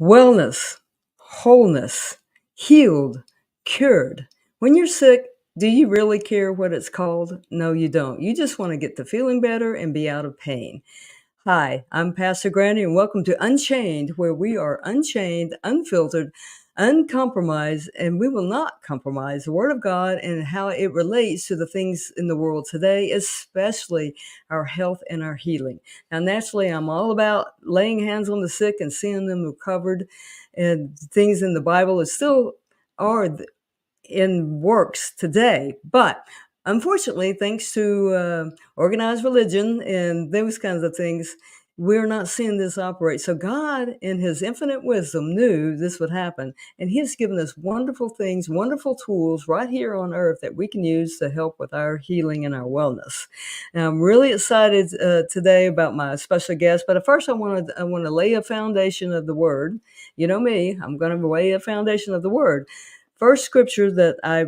wellness, wholeness, healed, cured. When you're sick, do you really care what it's called? No, you don't. You just want to get the feeling better and be out of pain. Hi, I'm Pastor Granny, and welcome to Unchained, where we are unchained, unfiltered, uncompromised, and we will not compromise the Word of God and how it relates to the things in the world today, especially our health and our healing. Now, naturally, I'm all about laying hands on the sick and seeing them recovered, and things in the Bible is still are in works today. But unfortunately, thanks to organized religion and those kinds of things, we're not seeing this operate. So God, in his infinite wisdom, knew this would happen. And he has given us wonderful things, wonderful tools right here on earth that we can use to help with our healing and our wellness. Now, I'm really excited today about my special guest. But at first, I want to lay a foundation of the Word. You know me, I'm going to lay a foundation of the Word. First scripture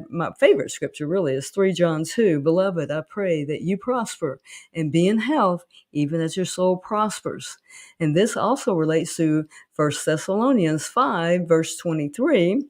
my favorite scripture really is 3 John 2. Beloved, I pray that you prosper and be in health, even as your soul prospers. And this also relates to 1 Thessalonians 5, verse 23. It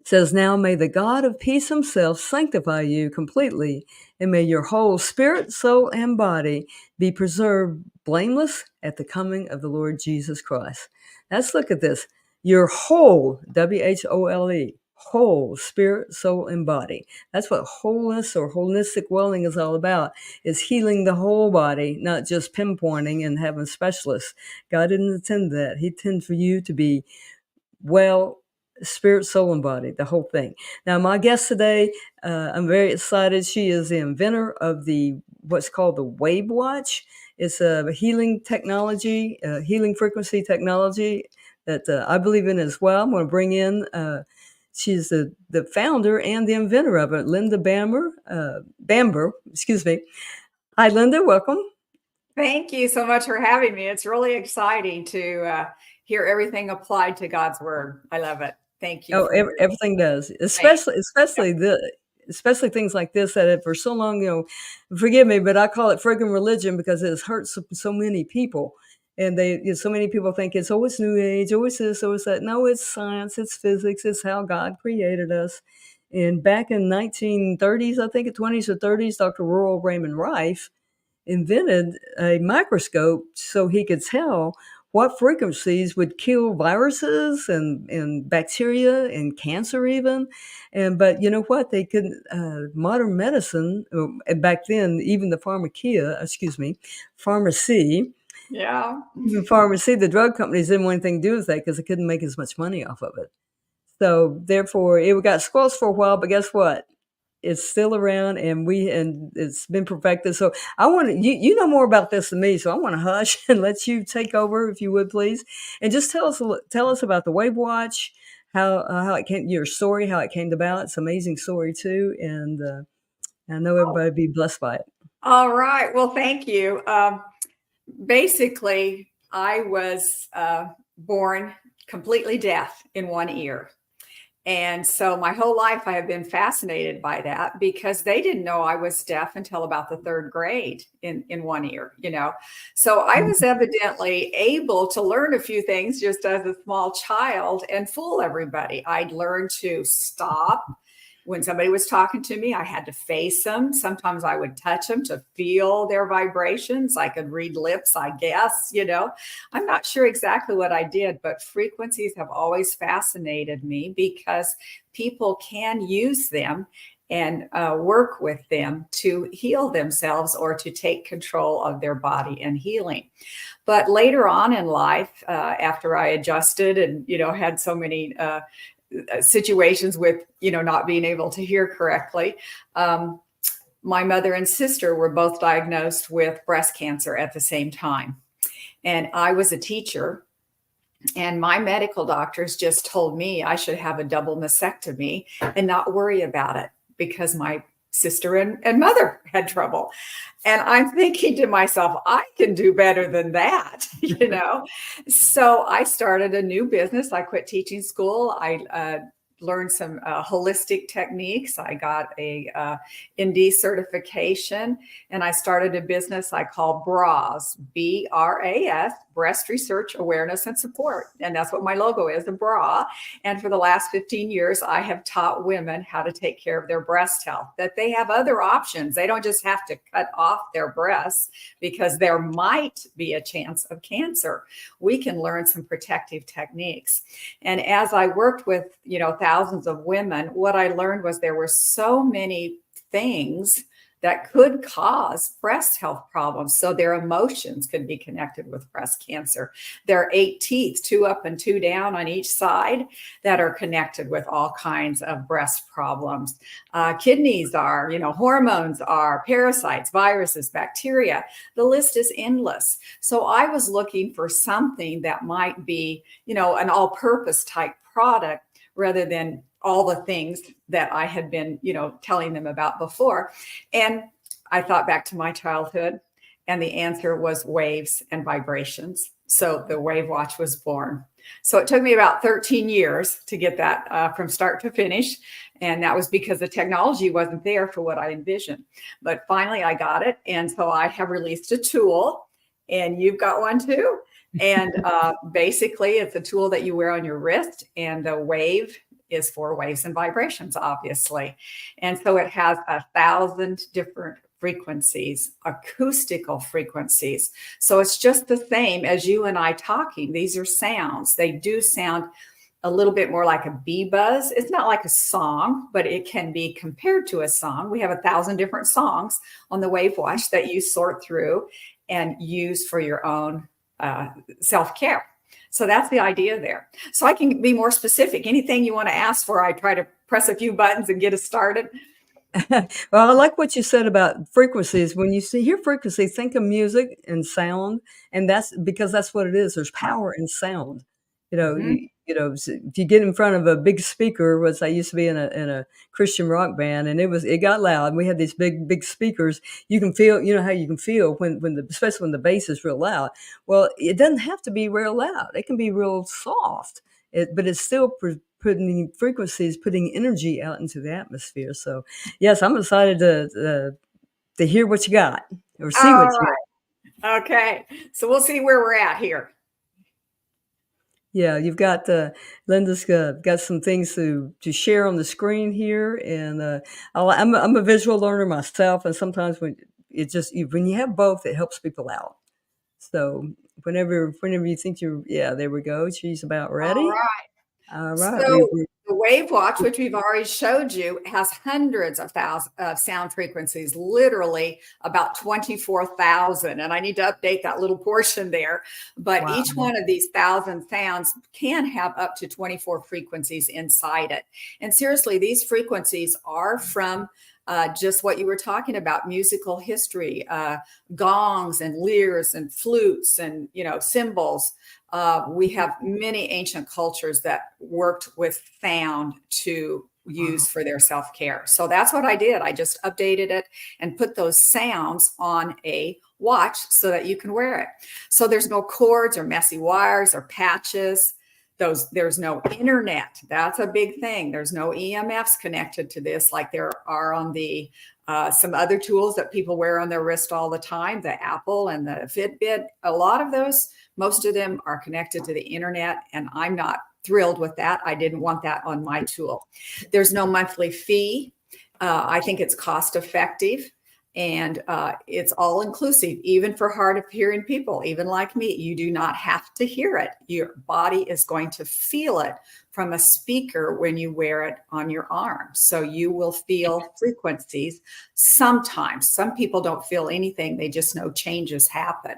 says, now may the God of peace himself sanctify you completely, and may your whole spirit, soul, and body be preserved blameless at the coming of the Lord Jesus Christ. Let's look at this. Your whole, W-H-O-L-E, whole spirit, soul, and body. That's what wholeness or holistic wellness is all about, is healing the whole body, not just pinpointing and having specialists. God didn't intend that. He intended for you to be well, spirit, soul, and body, the whole thing. Now, my guest today, I'm very excited. She is the inventor of what's called the WavWatch. It's a healing technology, healing frequency technology that I believe in as well. I'm going to bring in, she's the founder and the inventor of it, Linda Bamber, excuse me. Hi, Linda, welcome. Thank you so much for having me. It's really exciting to hear everything applied to God's word. I love it. Thank you. Oh, everything does, especially things like this that have for so long, forgive me, but I call it friggin' religion because it has hurt so many people. And so many people think it's New Age, it's this, it's that. No, it's science, it's physics, it's how God created us. And back in 1930s, I think, 20s or 30s, Dr. Rural Raymond Rife invented a microscope so he could tell what frequencies would kill viruses and bacteria and cancer even. But you know what? They couldn't, modern medicine, back then, even the pharmacy, Yeah. even pharmacy, the drug companies didn't want anything to do with that because they couldn't make as much money off of it. So therefore, it got squelched for a while, but guess what? It's still around, and it's been perfected. So I want to, you know more about this than me, so I want to hush and let you take over, if you would, please, and just tell us about the WaveWatch, how it came, your story, how it came about. It's an amazing story too, and I know everybody would be blessed by it. All right. Well, thank you. Basically, I was born completely deaf in one ear. And so my whole life I have been fascinated by that because they didn't know I was deaf until about the third grade in one ear, So I was evidently able to learn a few things just as a small child and fool everybody. I'd learned to stop. When somebody was talking to me, I had to face them. Sometimes I would touch them to feel their vibrations. I could read lips, I guess, I'm not sure exactly what I did, but frequencies have always fascinated me because people can use them and work with them to heal themselves or to take control of their body and healing. But later on in life, after I adjusted and, had so many situations with, not being able to hear correctly. My mother and sister were both diagnosed with breast cancer at the same time. And I was a teacher, and my medical doctors just told me I should have a double mastectomy and not worry about it because my sister and mother had trouble. And I'm thinking to myself, I can do better than that, So I started a new business. I quit teaching school. I learned some holistic techniques. I got a ND certification, and I started a business I call BRAS, B-R-A-S, Breast Research Awareness and Support. And that's what my logo is, a bra. And for the last 15 years, I have taught women how to take care of their breast health, that they have other options. They don't just have to cut off their breasts because there might be a chance of cancer. We can learn some protective techniques. And as I worked with, thousands of women, what I learned was there were so many things that could cause breast health problems. So their emotions could be connected with breast cancer. There are 8 teeth, 2 up and 2 down on each side, that are connected with all kinds of breast problems. Kidneys are, hormones are, parasites, viruses, bacteria. The list is endless. So I was looking for something that might be, an all-purpose type product rather than all the things that I had been, telling them about before. And I thought back to my childhood, and the answer was waves and vibrations. So the WavWatch was born. So it took me about 13 years to get that from start to finish. And that was because the technology wasn't there for what I envisioned. But finally I got it. And so I have released a tool, and you've got one too. And basically it's a tool that you wear on your wrist, and the wave is for waves and vibrations, obviously. And so it has 1,000 different frequencies, acoustical frequencies. So it's just the same as you and I talking. These are sounds. They do sound a little bit more like a bee buzz. It's not like a song, but it can be compared to a song. We have 1,000 different songs on the WavWatch that you sort through and use for your own self-care. So that's the idea there. So I can be more specific. Anything you want to ask for, I try to press a few buttons and get us started. Well, I like what you said about frequencies. When you hear frequency, think of music and sound, and that's because that's what it is. There's power in sound. Mhm. If you get in front of a big speaker, was I used to be in a Christian rock band, and it got loud. And we had these big speakers. You can feel, how you can feel especially when the bass is real loud. Well, it doesn't have to be real loud. It can be real soft. But it's still putting frequencies, putting energy out into the atmosphere. So, yes, I'm excited to hear what you got or see what All you got. right. Okay. So we'll see where we're at here. Yeah, you've got Linda's got some things to share on the screen here, and I'm a visual learner myself, and sometimes when you have both, it helps people out. So whenever you think there we go. She's about All ready. right. All right, So the WaveWatch, which we've already showed you, has hundreds of thousands of sound frequencies, literally about 24,000. And I need to update that little portion there. But wow. each one of these 1,000 sounds can have up to 24 frequencies inside it. And seriously, these frequencies are from just what you were talking about, musical history, gongs and lyres and flutes and, cymbals. We have many ancient cultures that worked with sound to use for their self-care. So that's what I did. I just updated it and put those sounds on a watch so that you can wear it. So there's no cords or messy wires or patches. There's no internet. That's a big thing. There's no EMFs connected to this like there are on the some other tools that people wear on their wrist all the time, the Apple and the Fitbit. A lot of those, most of them are connected to the internet, and I'm not thrilled with that. I didn't want that on my tool. There's no monthly fee. I think it's cost effective. And it's all inclusive, even for hard of hearing people, even like me. You do not have to hear it. Your body is going to feel it from a speaker when you wear it on your arm. So you will feel frequencies sometimes. Some people don't feel anything. They just know changes happen.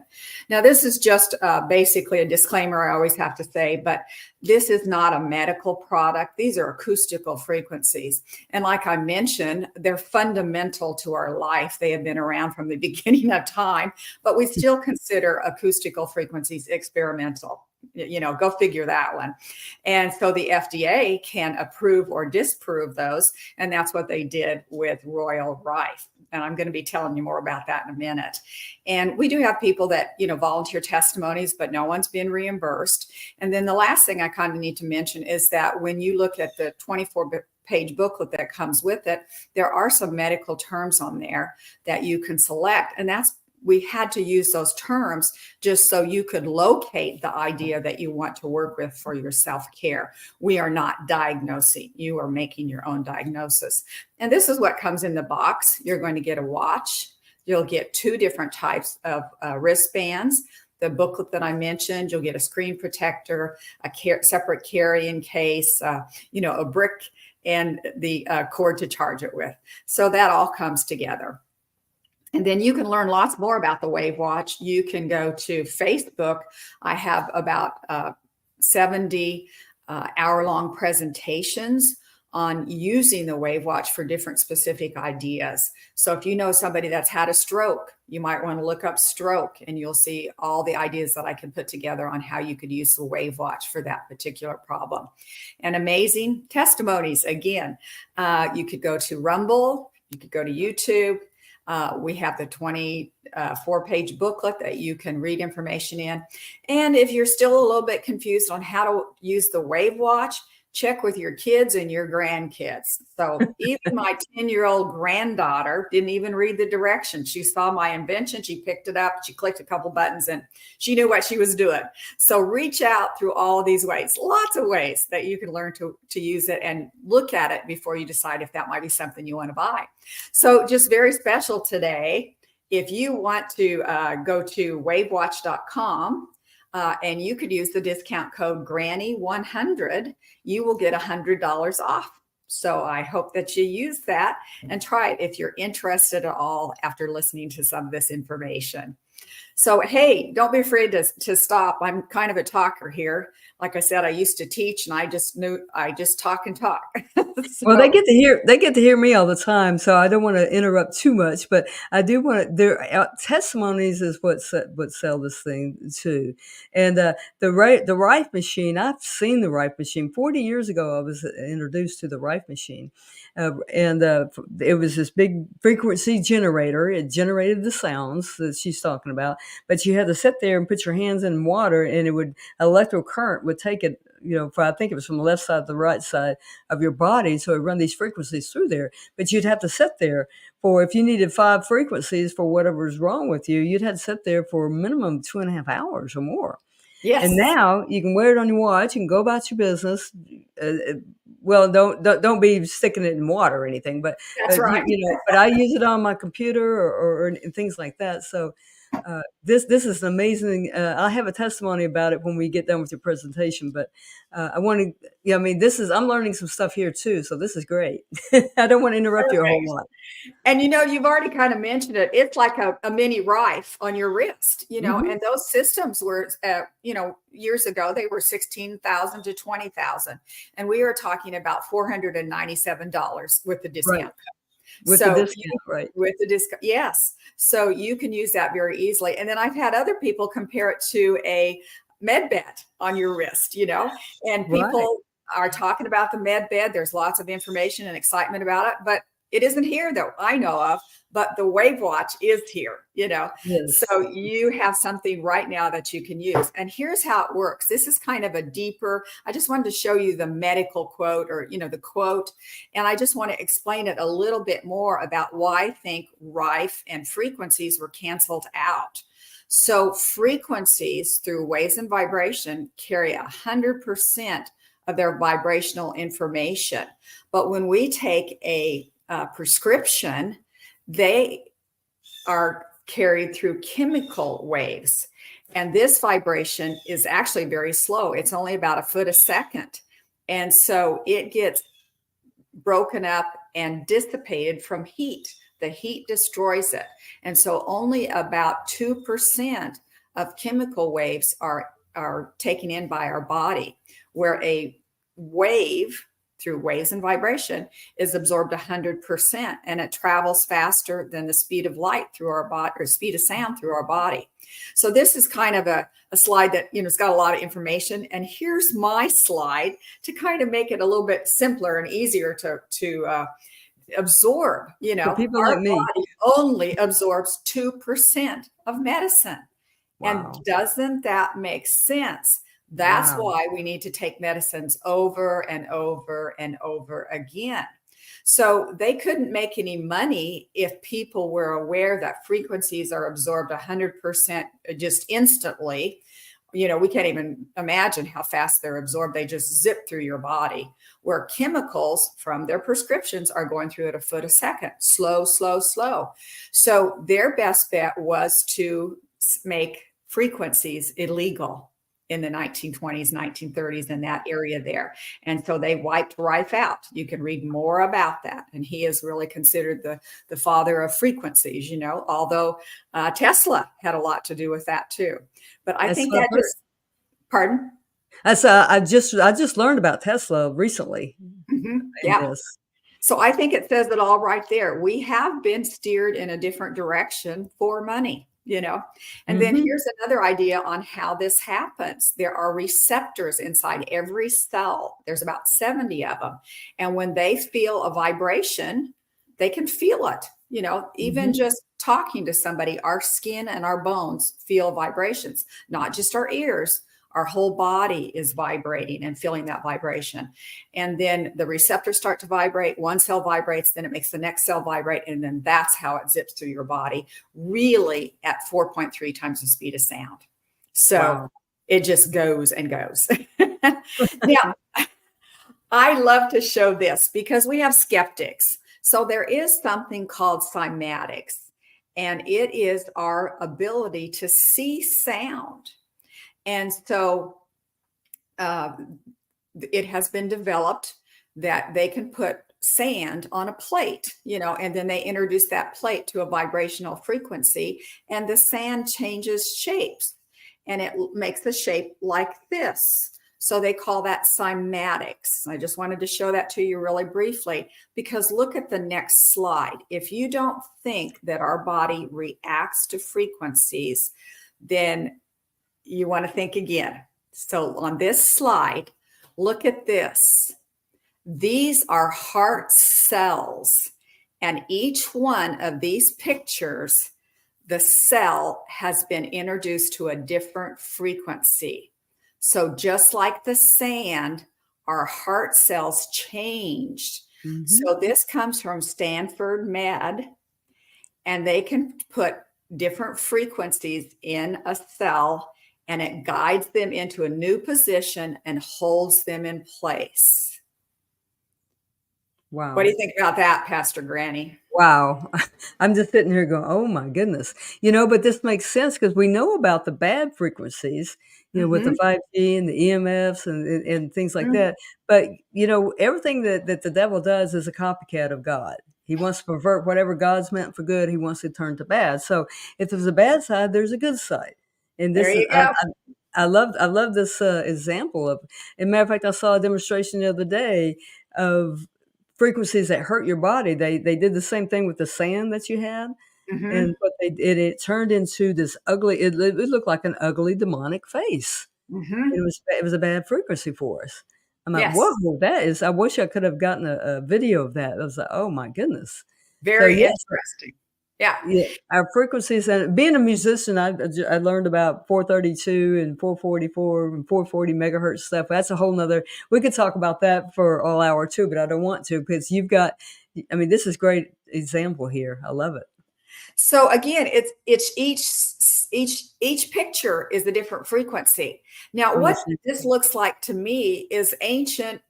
Now, this is just basically a disclaimer I always have to say, but this is not a medical product. These are acoustical frequencies. And like I mentioned, they're fundamental to our life. They have been around from the beginning of time, but we still consider acoustical frequencies experimental. Go figure that one. And so the FDA can approve or disprove those. And that's what they did with Royal Rife. And I'm going to be telling you more about that in a minute. And we do have people that, volunteer testimonies, but no one's been reimbursed. And then the last thing I kind of need to mention is that when you look at the 24-page booklet that comes with it, there are some medical terms on there that you can select. And that's we had to use those terms just so you could locate the idea that you want to work with for your self-care. We are not diagnosing. You are making your own diagnosis. And this is what comes in the box. You're going to get a watch. You'll get 2 different types of wristbands. The booklet that I mentioned, you'll get a screen protector, a separate carrying case, a brick, and the cord to charge it with. So that all comes together. And then you can learn lots more about the WavWatch. You can go to Facebook. I have about 70 hour-long presentations on using the WavWatch for different specific ideas. So if you know somebody that's had a stroke, you might want to look up stroke, and you'll see all the ideas that I can put together on how you could use the WavWatch for that particular problem. And amazing testimonies. Again, you could go to Rumble, you could go to YouTube. We have the 24-page booklet that you can read information in. And if you're still a little bit confused on how to use the WavWatch, check with your kids and your grandkids. So even my 10-year-old granddaughter didn't even read the directions. She saw my invention, she picked it up, she clicked a couple buttons, and she knew what she was doing. So reach out through all of these ways, lots of ways that you can learn to use it and look at it before you decide if that might be something you want to buy. So just very special today, if you want to go to wavewatch.com, and you could use the discount code Granny100, you will get $100 off. So I hope that you use that and try it if you're interested at all after listening to some of this information. So, hey, don't be afraid to stop. I'm kind of a talker here. Like I said, I used to teach, and I just talk and talk. So, well, they get to hear me all the time, so I don't want to interrupt too much. But I do want to. Their testimonies is what sell this thing too. And the Rife machine. I've seen the Rife machine. 40 years ago, I was introduced to the Rife machine, and it was this big frequency generator. It generated the sounds that she's talking about. But you had to sit there and put your hands in water, and it would electrical current would take it. I think it was from the left side to the right side of your body, so it run these frequencies through there. But you'd have to sit there for, if you needed 5 frequencies for whatever's wrong with you, you'd have to sit there for a minimum 2.5 hours or more. yes. And now you can wear it on your watch and go about your business. Well, don't be sticking it in water or anything, but That's right. But I use it on my computer or things like that. So this is an amazing. I'll have a testimony about it when we get done with your presentation. But I want to. Yeah, I mean, I'm learning some stuff here too. So this is great. I don't want to interrupt you a whole lot. And you've already kind of mentioned it. It's like a mini Rife on your wrist, Mm-hmm. and those systems were, years ago, they were $16,000 to $20,000. And we are talking about $497 with the discount. Right. With the discount, right? With the discount, yes. So you can use that very easily. And then I've had other people compare it to a med bed on your wrist, and people are talking about the med bed. There's lots of information and excitement about it, but it isn't here that I know of, but the WavWatch is here, Yes. So you have something right now that you can use. And here's how it works. This is kind of a deeper, I just wanted to show you the medical quote or, the quote. And I just want to explain it a little bit more about why I think Rife and frequencies were canceled out. So frequencies through waves and vibration carry 100% of their vibrational information. But when we take a prescription, they are carried through chemical waves. And this vibration is actually very slow. It's only about a foot a second. And so it gets broken up and dissipated from heat. The heat destroys it. And so only about 2% of chemical waves are taken in by our body, where a wave through waves and vibration is absorbed 100%, and it travels faster than the speed of light through our body, or speed of sound through our body. So this is kind of a slide that, it's got a lot of information. And here's my slide to kind of make it a little bit simpler and easier to absorb. For people our like me, body only absorbs 2% of medicine. Wow. And doesn't that make sense? That's Wow. why we need to take medicines over and over and over again. So they couldn't make any money if people were aware that frequencies are absorbed 100% just instantly. We can't even imagine how fast they're absorbed. They just zip through your body, where chemicals from their prescriptions are going through at a foot a second, slow, slow, slow. So their best bet was to make frequencies illegal in the 1920s, 1930s, in that area there. And so they wiped Rife out. You can read more about that. And he is really considered the father of frequencies, although Tesla had a lot to do with that too. But I think that just, pardon? I just learned about Tesla recently. Yeah. This. So I think it says it all right there. We have been steered in a different direction for money, And then here's another idea on how this happens. There are receptors inside every cell. There's about 70 of them. And when they feel a vibration, they can feel it. Even just talking to somebody, our skin and our bones feel vibrations, not just our ears. Our whole body is vibrating and feeling that vibration. And then the receptors start to vibrate. One cell vibrates, then it makes the next cell vibrate. And then that's how it zips through your body, really at 4.3 times the speed of sound. So It just goes and goes. Now, I love to show this because we have skeptics. So there is something called cymatics, and it is our ability to see sound. And so it has been developed that they can put sand on a plate, and then they introduce that plate to a vibrational frequency, and the sand changes shapes, and it makes a shape like this. So they call that cymatics. I just wanted to show that to you really briefly, because look at the next slide. If you don't think that our body reacts to frequencies, then you want to think again. So on this slide, look at this. These are heart cells, and each one of these pictures, the cell has been introduced to a different frequency. So just like the sand, our heart cells changed. So this comes from Stanford Med, and they can put different frequencies in a cell, and it guides them into a new position and holds them in place. Wow. What do you think about that, Pastor Granny? Wow. I'm just sitting here going, oh my goodness. But this makes sense because we know about the bad frequencies, with the 5G and the EMFs and things like that. But, everything that the devil does is a copycat of God. He wants to pervert whatever God's meant for good. He wants to turn to bad. So if there's a bad side, there's a good side. And this there you is, go. I love this example of, as a matter of fact, I saw a demonstration the other day of frequencies that hurt your body. They did the same thing with the sand that you had. And what they did, it turned into this ugly, it looked like an ugly demonic face. It was a bad frequency for us. I'm like, Yes. whoa, I wish I could have gotten a video of that. I was like, oh my goodness. Very interesting. Yeah. Our frequencies, and being a musician, I learned about 432 and 444 and 440 megahertz stuff. That's a whole nother, we could talk about that for all hour too, but I don't want to, because this is great example here. I love it. So again, it's each picture is a different frequency. Now, what this looks like to me is ancient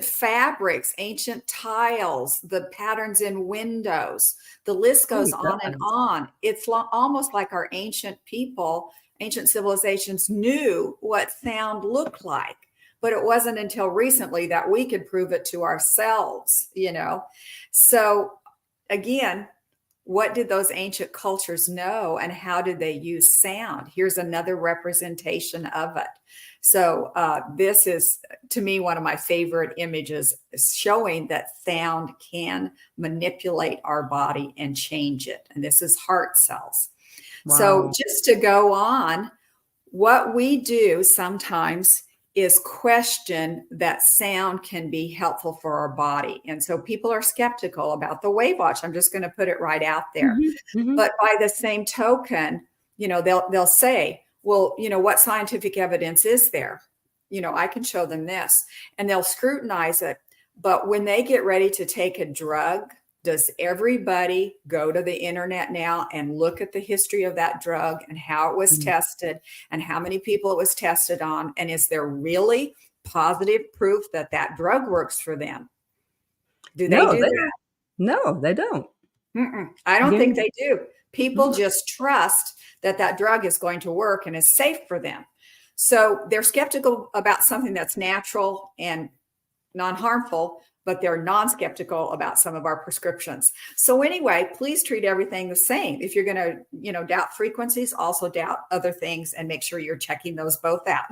fabrics, ancient tiles, the patterns in windows. The list goes on and on. It's almost like our ancient people, ancient civilizations knew what sound looked like. But it wasn't until recently that we could prove it to ourselves, So again, what did those ancient cultures know, and how did they use sound? Here's another representation of it. So this is, to me, one of my favorite images, showing that sound can manipulate our body and change it. And this is heart cells. Wow. So just to go on, what we do sometimes is question that sound can be helpful for our body. And so people are skeptical about the WavWatch. I'm just going to put it right out there. But by the same token, they'll say, well, what scientific evidence is there? I can show them this, and they'll scrutinize it. But when they get ready to take a drug, does everybody go to the internet now and look at the history of that drug and how it was tested and how many people it was tested on? And is there really positive proof that that drug works for them? Do they No, do they that? don't. No, they don't. I don't think Guarantee. they do. People just trust that that drug is going to work and is safe for them. So they're skeptical about something that's natural and non-harmful, but they're non-skeptical about some of our prescriptions. So anyway, please treat everything the same. If you're going to, doubt frequencies, also doubt other things and make sure you're checking those both out.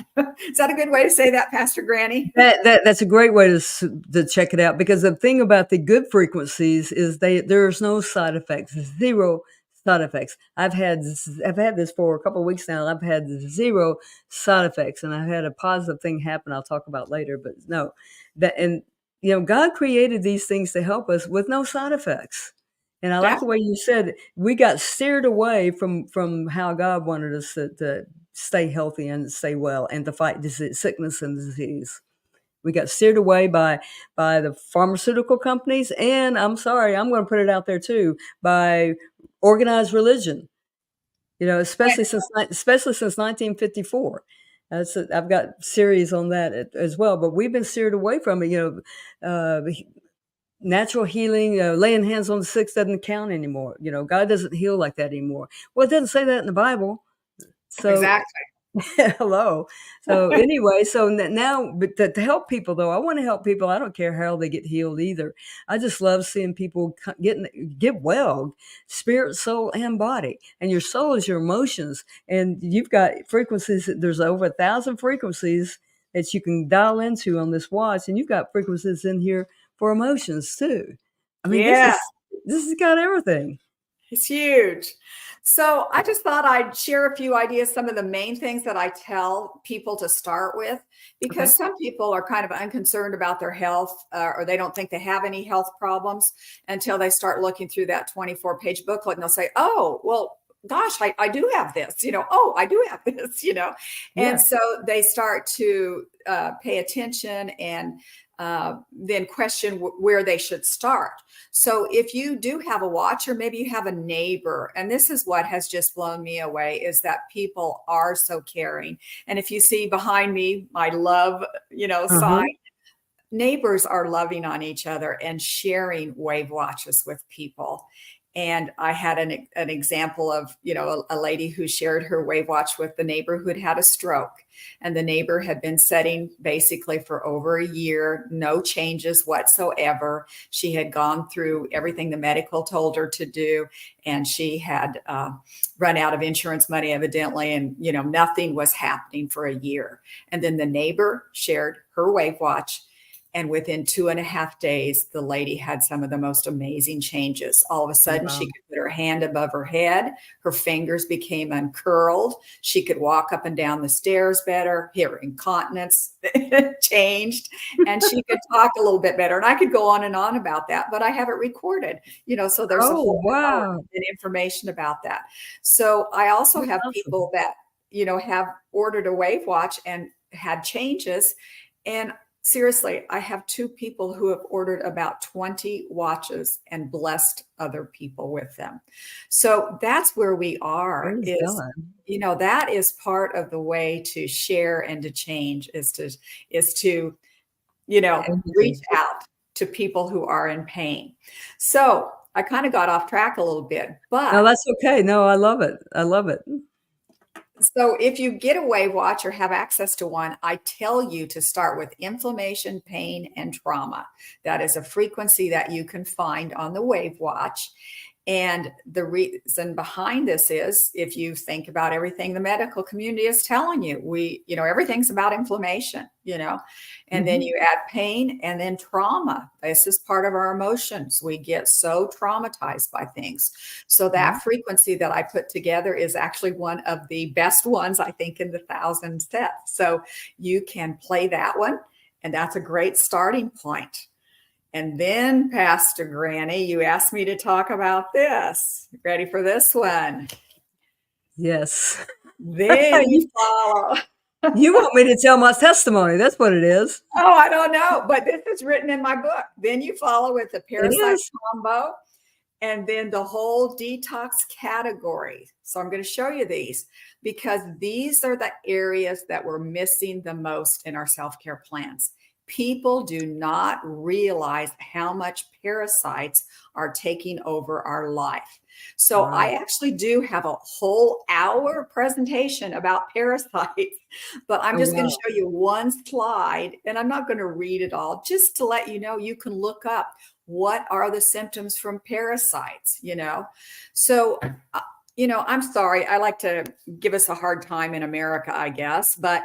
Is that a good way to say that, Pastor Granny? That's a great way to check it out, because the thing about the good frequencies is there's no side effects, zero side effects. I've had this for a couple of weeks now. I've had zero side effects, and I've had a positive thing happen. I'll talk about later, but no, God created these things to help us with no side effects. And I like the way you said we got steered away from how God wanted us to stay healthy and stay well and to fight sickness and disease. We got steered away by the pharmaceutical companies, and I'm sorry, I'm going to put it out there too, by organized religion. Especially since 1954. I've got series on that as well, but we've been steered away from it. Natural healing, laying hands on the sick doesn't count anymore. God doesn't heal like that anymore. Well, it doesn't say that in the Bible. So Exactly. hello. So anyway, so now, but to help people though, I want to help people. I don't care how they get healed either. I just love seeing people get well, spirit, soul, and body. And your soul is your emotions, and you've got frequencies. There's over 1,000 frequencies that you can dial into on this watch, and you've got frequencies in here for emotions too. I mean, Yeah. this has got everything. It's huge. So I just thought I'd share a few ideas, some of the main things that I tell people to start with, because some people are kind of unconcerned about their health, or they don't think they have any health problems until they start looking through that 24-page booklet, and they'll say, oh, well, gosh, I do have this, oh, I do have this, Yeah. And so they start to pay attention and then question where they should start. So if you do have a watch, or maybe you have a neighbor, and this is what has just blown me away, is that people are so caring. And if you see behind me, my love, sign, neighbors are loving on each other and sharing WavWatches with people. And I had an example of, a lady who shared her WavWatch with the neighbor who had a stroke. And the neighbor had been setting basically for over a year, no changes whatsoever. She had gone through everything the medical told her to do. And she had run out of insurance money, evidently. And, nothing was happening for a year. And then the neighbor shared her WavWatch. And within 2.5 days, the lady had some of the most amazing changes. All of a sudden, she could put her hand above her head. Her fingers became uncurled. She could walk up and down the stairs better. Her incontinence changed. And she could talk a little bit better. And I could go on and on about that, but I have it recorded, so there's a whole hour and information about that. So I also have people that, have ordered a WavWatch and had changes. And seriously, I have 2 people who have ordered about 20 watches and blessed other people with them. So that's where we are. That is part of the way to share and to change is to reach out to people who are in pain. So I kind of got off track a little bit, but no, that's okay. No, I love it. I love it. So if you get a WavWatch or have access to one, I tell you to start with inflammation, pain, and trauma. That is a frequency that you can find on the WavWatch. And the reason behind this is, if you think about everything the medical community is telling you, everything's about inflammation, and then you add pain and then trauma. This is part of our emotions. We get so traumatized by things. So that frequency that I put together is actually one of the best ones, I think, in the 1,000 sets. So you can play that one, and that's a great starting point. And then, Pastor Granny, you asked me to talk about this. Ready for this one? Yes. Then you follow. You want me to tell my testimony. That's what it is. Oh, I don't know, but this is written in my book. Then you follow with the It parasite is. combo and then the whole detox category. So I'm going to show you these because these are the areas that we're missing the most in our self-care plans. People do not realize how much parasites are taking over our life. So I Right. actually do have a whole hour presentation about parasites, but I'm Oh, just going to wow. show you one slide and I'm not going to read it all, just to let you know you can look up what are the symptoms from parasites, so I'm sorry, I like to give us a hard time in America, I guess, but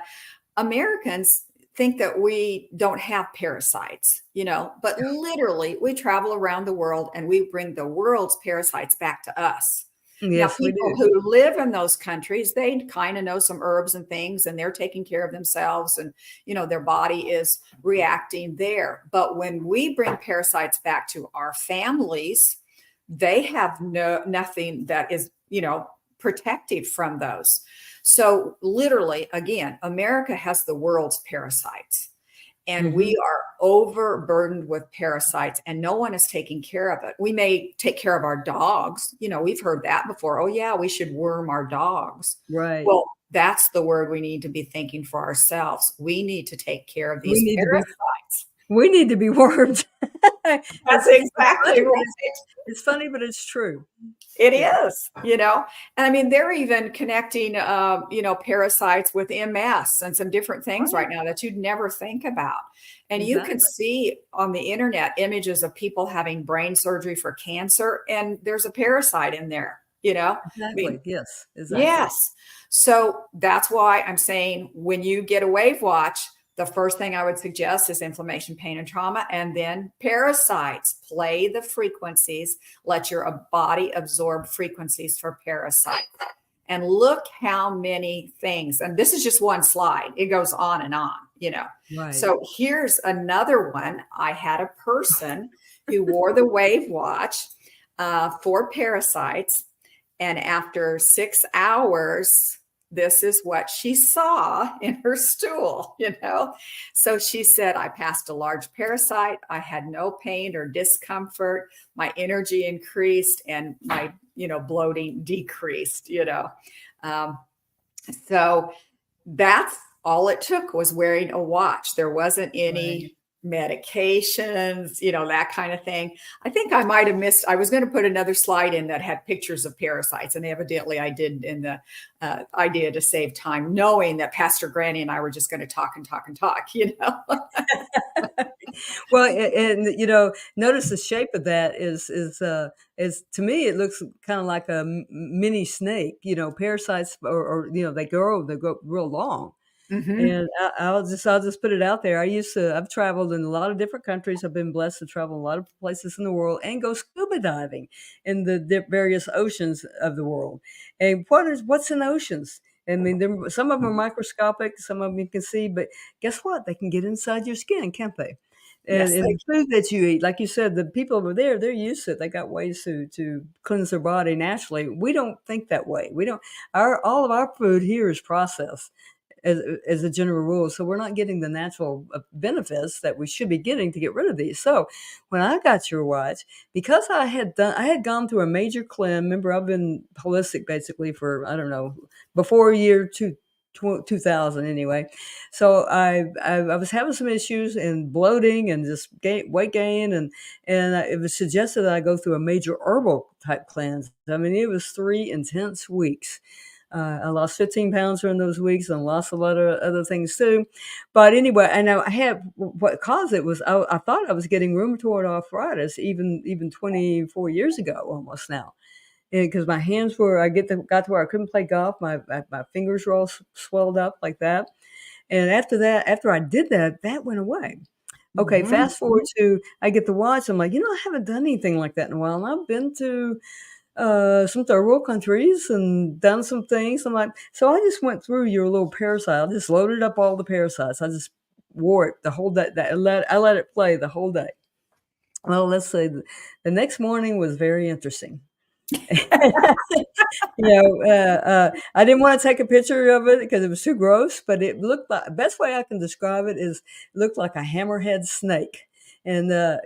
Americans think that we don't have parasites, but literally we travel around the world and we bring the world's parasites back to us. Now, Yes, we people do. who live in those countries, they kind of know some herbs and things, and they're taking care of themselves, and their body is reacting there. But when we bring parasites back to our families, they have nothing that is, protected from those. So literally, again, America has the world's parasites. And we Mhm. are overburdened with parasites and no one is taking care of it. We may take care of our dogs. We've heard that before. Oh, yeah, we should worm our dogs. Right. Well, that's the word we need to be thinking for ourselves. We need to take care of We these need to be parasites. we need to be wormed. That's It's exactly funny, but right. it's funny, but it's true. It Yeah, is. And I mean, they're even connecting, parasites with MS and some different things right, right now that you'd never think about. And you can exactly, see on the internet images of people having brain surgery for cancer, and there's a parasite in there, I mean, exactly, yes, exactly. yes. So that's why I'm saying when you get a WavWatch, the first thing I would suggest is inflammation, pain, and trauma, and then parasites. Play the frequencies, let your body absorb frequencies for parasites. And look how many things, and this is just one slide, it goes on and on. Right. So here's another one. I had a person who wore the WavWatch for parasites and after 6 hours, this is what she saw in her stool. So she said, I passed a large parasite. I had no pain or discomfort. My energy increased and my, bloating decreased. Um, so that's all it took was wearing a watch. There wasn't Right. any medications, that kind of thing. I think I might have missed, I was going to put another slide in that had pictures of parasites, and evidently I did in the idea to save time, knowing that Pastor Granny and I were just going to talk and talk and talk. Well, and, notice the shape of that is to me, it looks kinda like a mini snake, parasites or, they grow real long. Hmm. And I'll just put it out there. I've traveled in a lot of different countries. I've been blessed to travel in a lot of places in the world and go scuba diving in the various oceans of the world. And what's in oceans? I mean, some of them are microscopic, some of them you can see, but guess what? They can get inside your skin, can't they? And, Yes, and they the food that you eat, like you said, the people over there, they're used to it. They got ways to cleanse their body naturally. We don't think that way. We don't. Our all of our food here is processed as as a general rule. So we're not getting the natural benefits that we should be getting to get rid of these. So when I got your watch, because I had gone through a major cleanse. Remember, I've been holistic basically for I don't know before year 2000 anyway. So I was having some issues and bloating and just weight gain and it was suggested that I go through a major herbal type cleanse. I mean, it was 3 intense weeks. I lost 15 pounds during those weeks and lost a lot of other things too. But anyway, and I had what caused it was I thought I was getting rheumatoid arthritis even 24 years ago almost now. Because my hands were, got to where I couldn't play golf. My fingers were all swelled up like that. And after I did that, that went away. Okay, Mhm. fast forward to I get the watch. I'm like, I haven't done anything like that in a while. And I've been to some third world countries and done some things. I'm like, so I just went through your little parasite. I just loaded up all the parasites. I just wore it the whole day. I let it play the whole day. Well, let's say the next morning was very interesting. I didn't want to take a picture of it because it was too gross, but it looked like, best way I can describe it is, it looked like a hammerhead snake. And a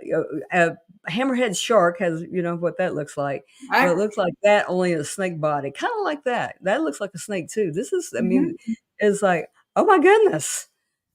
hammerhead shark has, what that looks like. Well, it looks like that, only in a snake body, kind of like that. That looks like a snake too. This is, I mean, Mhm. it's like, oh my goodness,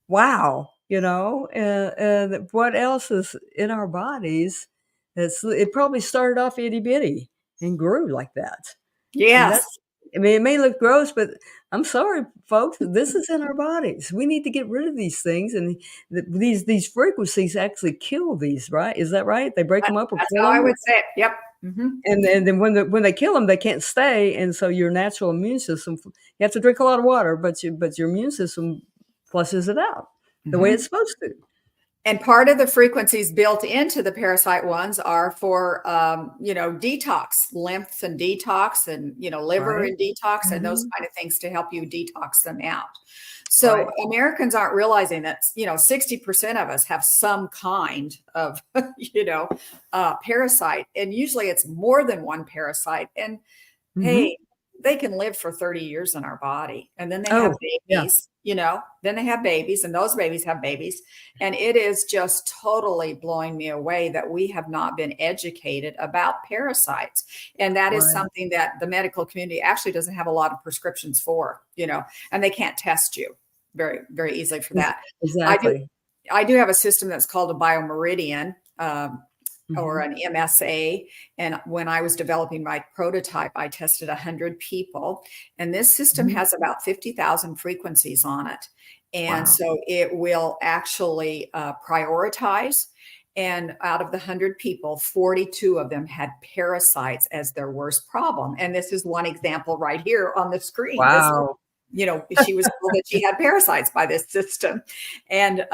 wow, and what else is in our bodies? It probably started off itty bitty and grew like that. And Yes. that's, I mean, it may look gross, but I'm sorry, folks, this is in our bodies. We need to get rid of these things, and these frequencies actually kill these, right? Is that right? They break them up or That's kill how I them, would say it. Yep. Mhm. and then when they kill them, they can't stay, and so your natural immune system, you have to drink a lot of water, but your immune system flushes it out the way Mhm. it's supposed to. And part of the frequencies built into the parasite ones are for, detox, lymphs and detox and, liver Right? and detox and those Mhm. kind of things to help you detox them out. So Right. Americans aren't realizing that, 60% of us have some kind of, parasite. And usually it's more than one parasite. And Mhm. hey, they can live for 30 years in our body. And then they have Oh, yeah. babies, then they have babies, and those babies have babies. And it is just totally blowing me away that we have not been educated about parasites. And that is Right. something that the medical community actually doesn't have a lot of prescriptions for, and they can't test you very, very easily for Ex that. I do exactly. I do have a system that's called a biomeridian. Or Mhm. an MSA. And when I was developing my prototype, I tested 100 people. And this system Mhm. has about 50,000 frequencies on it. And Wow. so it will actually prioritize. And out of the 100 people, 42 of them had parasites as their worst problem. And this is one example right here on the screen. This is, Wow. she was told that she had parasites by this system. And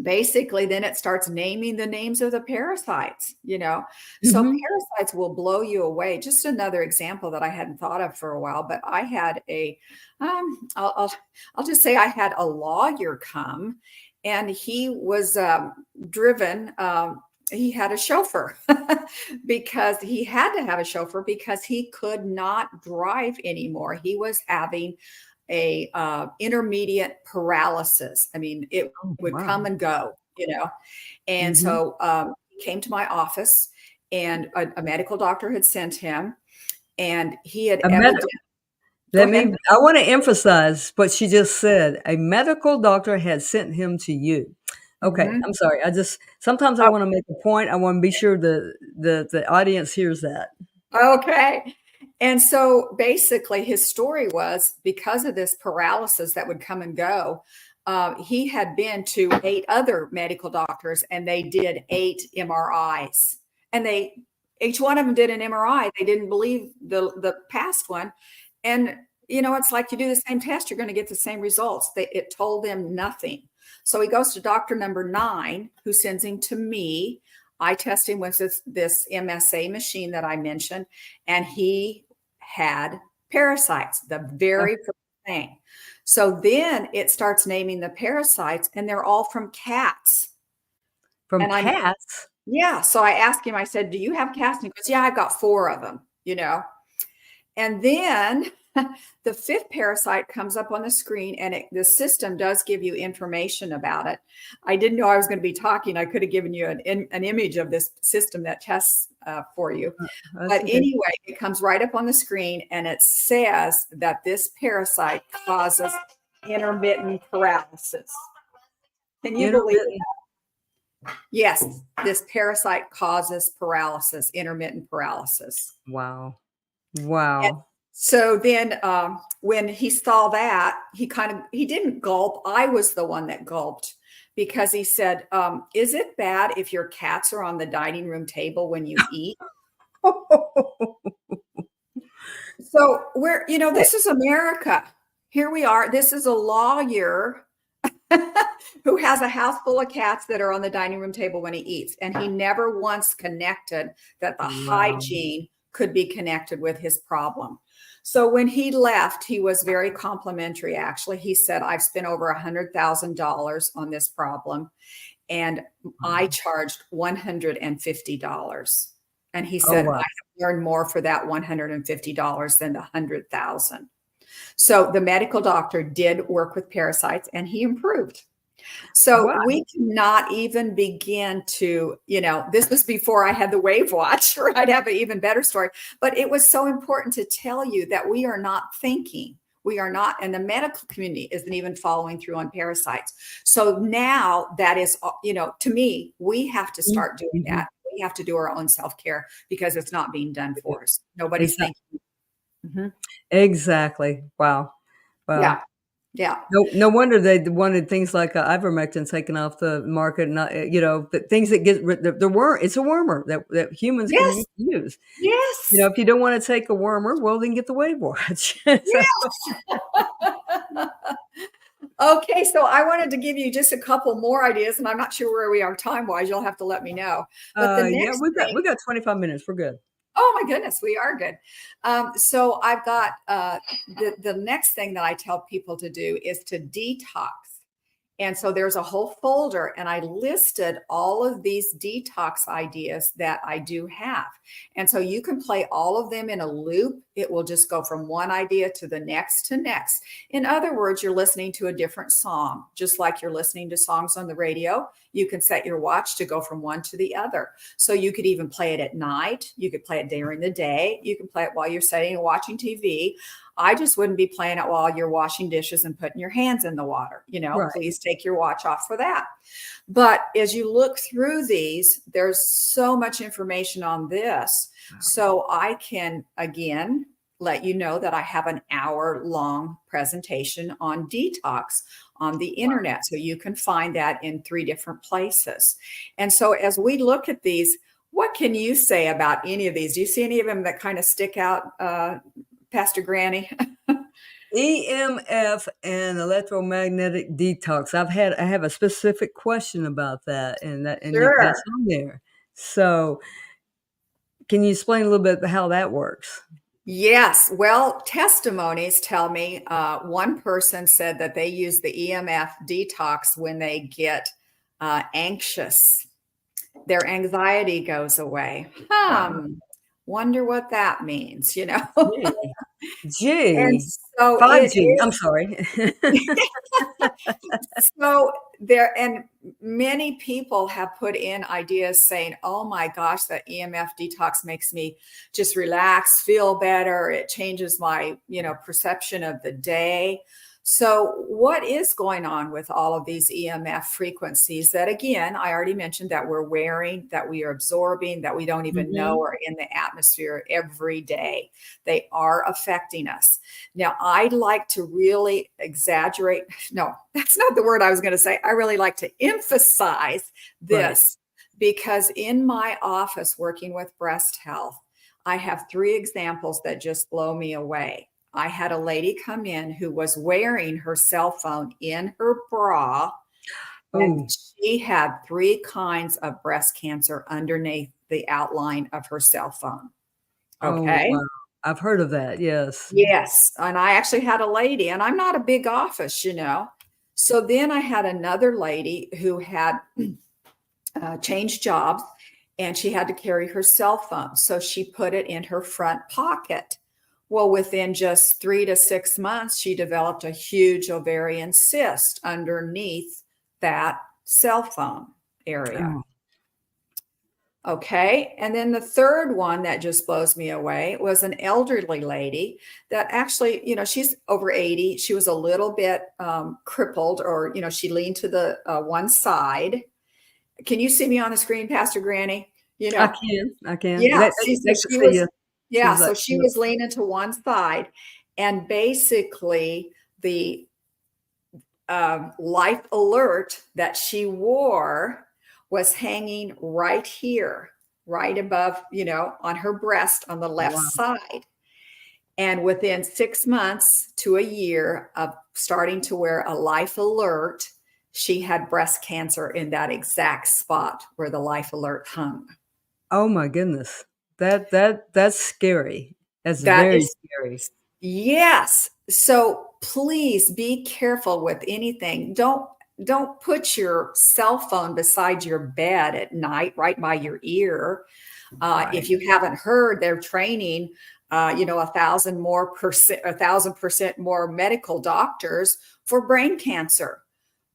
basically then it starts naming the names of the parasites. So Mhm. parasites will blow you away. Just another example that I hadn't thought of for a while, but I had I'll just say I had a lawyer come, and he was driven he had a chauffeur because he had to have a chauffeur because he could not drive anymore. He was having a intermediate paralysis. I mean, it Oh, would come wow. and go. And Mhm. so he came to my office, and a medical doctor had sent him, and he had A med evidently. Go Let ahead. me I wanna emphasize what she just said. A medical doctor had sent him to you. Okay, Mhm. I'm sorry. I just sometimes I wanna make a point. I wanna be sure the audience hears that. Okay. And so basically, his story was because of this paralysis that would come and go, he had been to 8 other medical doctors and they did 8 MRIs. And each one of them did an MRI. They didn't believe the past one. And, it's like you do the same test, you're going to get the same results. It told them nothing. So he goes to doctor number 9, who sends him to me. I test him with this MSA machine that I mentioned, and he had parasites, the Oh, very first thing. So then it starts naming the parasites, and they're all from cats. from And cats? yeah. So I asked him, I said, "Do you have cats?" And he goes, "Yeah, I've got 4 of them. And then the fifth parasite comes up on the screen, and the system does give you information about it. I didn't know I was going to be talking. I could have given you an image of this system that tests for you. That's But okay. anyway, it comes right up on the screen, and it says that this parasite causes intermittent paralysis. Can you believe it? Intermittent. Yes, this parasite causes paralysis, intermittent paralysis. Wow. And Wow. so then when he saw that, he didn't gulp. I was the one that gulped because he said, is it bad if your cats are on the dining room table when you eat? So this is America. Here we are. This is a lawyer who has a house full of cats that are on the dining room table when he eats. And he never once connected that the Wow. hygiene could be connected with his problem. So when he left, he was very complimentary, actually. He said, I've spent over $100,000 on this problem, and I Wow. charged $150. And he Oh, said, I wow. have learned more for that $150 than the 100,000. So the medical doctor did work with parasites and he improved. So Wow. we cannot even begin to, this was before I had the WavWatch, or I'd have an even better story. But it was so important to tell you that we are not thinking. We are not, and the medical community isn't even following through on parasites. So now that is, to me, we have to start doing Mhm. that. We have to do our own self-care because it's not being done for us. Nobody's Exactly. thinking. Mhm. Exactly. Wow. Yeah. Wow. Yeah. No wonder they wanted things like, ivermectin taken off the market, not, the things that get rid the worm it's a wormer that humans can Yes. use. Yes. If you don't wanna take a wormer, well, then get the WaveWatch. So Yeah. Okay, so I wanted to give you just a couple more ideas, and I'm not sure where we are time-wise, you'll have to let me know. But the yeah, next we thing, got 25 minutes, we're good. oh my goodness, we are good. So I've got, the next thing that I tell people to do is to detox. And so there's a whole folder, and I listed all of these detox ideas that I do have. And so you can play all of them in a loop. It will just go from one idea to the next to next. In other words, you're listening to a different song, just like you're listening to songs on the radio. You can set your watch to go from one to the other. So you could even play it at night. You could play it during the day. You can play it while you're sitting and watching TV. I just wouldn't be playing it while you're washing dishes and putting your hands in the water. Right. Please take your watch off for that. But as you look through these, there's so much information on this. So I can, again, let you know that I have an hour-long presentation on detox on the internet. So you can find that in 3 different places. And so as we look at these, what can you say about any of these? Do you see any of them that kind of stick out, Pastor Granny? EMF and electromagnetic detox. I have a specific question about that, and that's Sure. on there. So, can you explain a little bit how that works? Yes. Well, testimonies tell me one person said that they use the EMF detox when they get anxious. Their anxiety goes away. Wow. Wonder what that means. Gee. And Gee. so it 5G. I'm is. sorry. So there, and many people have put in ideas saying, oh my gosh, that EMF detox makes me just relax, feel better. It changes my, perception of the day. So what is going on with all of these EMF frequencies that, again, I already mentioned that we're wearing, that we are absorbing, that we don't even know Mhm. are in the atmosphere every day? They are affecting us. Now, I like to really exaggerate. No, that's not the word I was going to say. I really like to emphasize Right. this because in my office working with breast health, I have 3 examples that just blow me away. I had a lady come in who was wearing her cell phone in her bra, and Oh. she had 3 kinds of breast cancer underneath the outline of her cell phone. Oh, Okay. wow. I've heard of that, yes. Yes, and I actually had a lady, and I'm not a big office. So then I had another lady who had changed jobs, and she had to carry her cell phone. So she put it in her front pocket. Well, within just 3 to 6 months, she developed a huge ovarian cyst underneath that cell phone area. Oh. Okay. And then the third one that just blows me away was an elderly lady that actually, she's over 80. She was a little bit crippled, or, she leaned to the one side. Can you see me on the screen, Pastor Granny? You I know, can, I can. yeah. So They can she see was, you. yeah. She's like, So she was leaning to one side. And basically, the life alert that she wore was hanging right here, right above, on her breast on the left wow. side. And within 6 months to a year of starting to wear a life alert, she had breast cancer in that exact spot where the life alert hung. Oh my goodness. That's scary. That's That very is, scary. yes. So please be careful with anything. Don't. don't put your cell phone beside your bed at night, right by your ear. Right. If you haven't heard, they're training, 1,000% more medical doctors for brain cancer.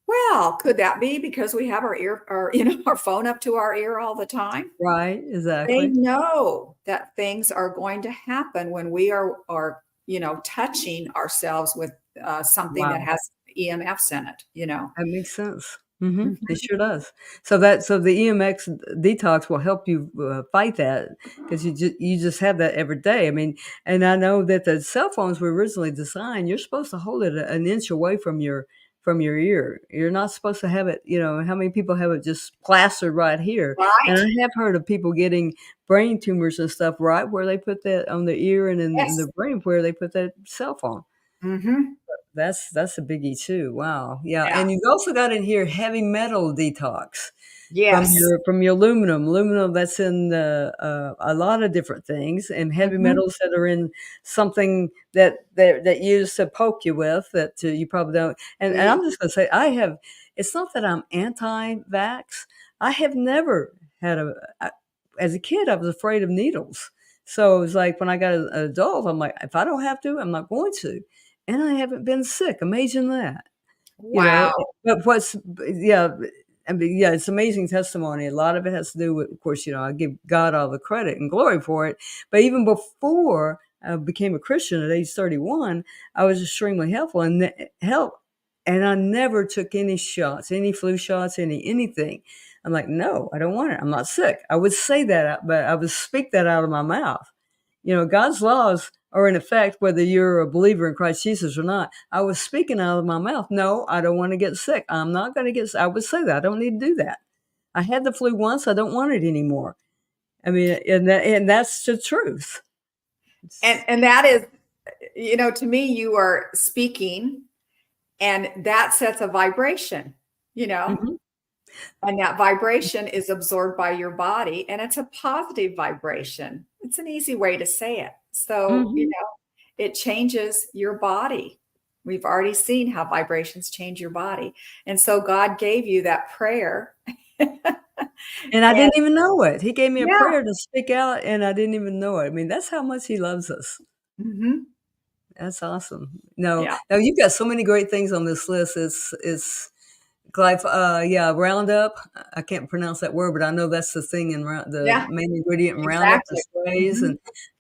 Well, could that be because we have our phone up to our ear all the time? Right. They Exactly. know that things are going to happen when we are touching ourselves with something that Wow. has EMFs in it. That makes sense. Mhm, it Mhm. sure does. So the EMX detox will help you, fight that because you just have that every day. I mean, and I know that the cell phones were originally designed, you're supposed to hold it an inch away from your ear. You're not supposed to have it, how many people have it just plastered right here? And Right? I have heard of people getting brain tumors and stuff right where they put that on the ear and in the Yes. brain where they put that cell phone. Hmm. That's a biggie too. Wow. Yeah, Yeah. and you've also got in here heavy metal detox Yes. from your aluminum. Aluminum that's in a lot of different things, and heavy Hmm. metals that are in something that you used to poke you with that you probably don't. And I'm just gonna say I have. It's not that I'm anti-vax. I have never had as a kid I was afraid of needles. So it was like when I got an adult, I'm like, if I don't have to, I'm not going to. And I haven't been sick, imagine that, Wow. but yeah, I mean, yeah, it's amazing testimony, a lot of it has to do with, of course, I give God all the credit and glory for it, but even before I became a Christian at age 31, I was extremely helpful and and I never took any shots, any flu shots, anything. I'm like, "No, I don't want it, I'm not sick." I would say that, but I would speak that out of my mouth. God's laws are in effect whether you're a believer in Christ Jesus or not. I was speaking out of my mouth. No, I don't want to get sick. I'm not going to get sick. I would say that. I don't need to do that. I had the flu once. I don't want it anymore. I mean, and that's the truth. And that is, to me, you are speaking, and that sets a vibration, you know, Mhm, and that vibration is absorbed by your body, and it's a positive vibration. It's an easy way to say it. So, mhm. it changes your body. We've already seen how vibrations change your body. And so God gave you that prayer. And I And didn't even know it. He gave me a yeah. prayer to speak out, and I didn't even know it. I mean, that's how much He loves us. Hmm. That's awesome. No, Yeah. no, you've got so many great things on this list. It's yeah, Roundup. I can't pronounce that word, but I know that's the thing in the Yeah, main ingredient in Roundup, the exactly. sprays, Hmm.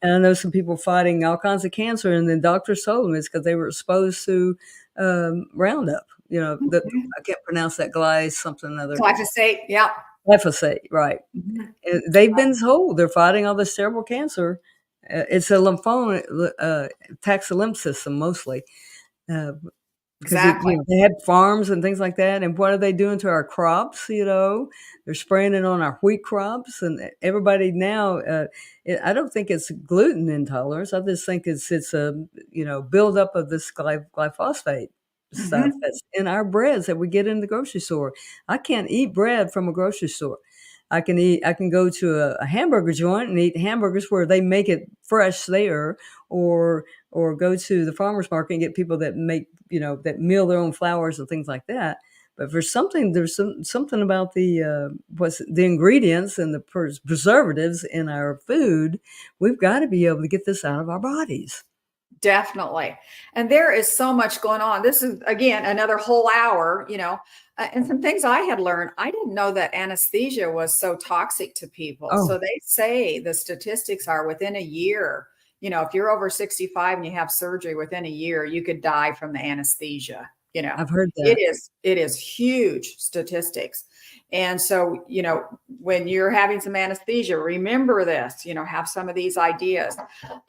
and I know some people fighting all kinds of cancer, and then doctors told them it's because they were exposed to Roundup. Hmm. I can't pronounce that something other Glyphosate. Yeah. glyphosate, right? Mhm. They've been told they're fighting all this terrible cancer. It's a lymphoma, attacks the lymph system mostly. Uh, because Exactly. they had farms and things like that, and what are they doing to our crops, They're spraying it on our wheat crops, and everybody now, I don't think it's gluten intolerance, I just think it's a, buildup of this glyphosate stuff Hmm. that's in our breads that we get in the grocery store. I can't eat bread from a grocery store. I can go to a hamburger joint and eat hamburgers where they make it fresh there, or go to the farmer's market and get people that make, that mill their own flours and things like that. But for something, there's something about the ingredients and the preservatives in our food. We've got to be able to get this out of our bodies. Definitely. And there is so much going on. This is, again, another whole hour, and some things I had learned. I didn't know that anesthesia was so toxic to people. So Oh, they say the statistics are within a year, if you're over 65 and you have surgery within a year, you could die from the anesthesia. I've heard It that. is huge statistics. And so, when you're having some anesthesia, remember this, have some of these ideas.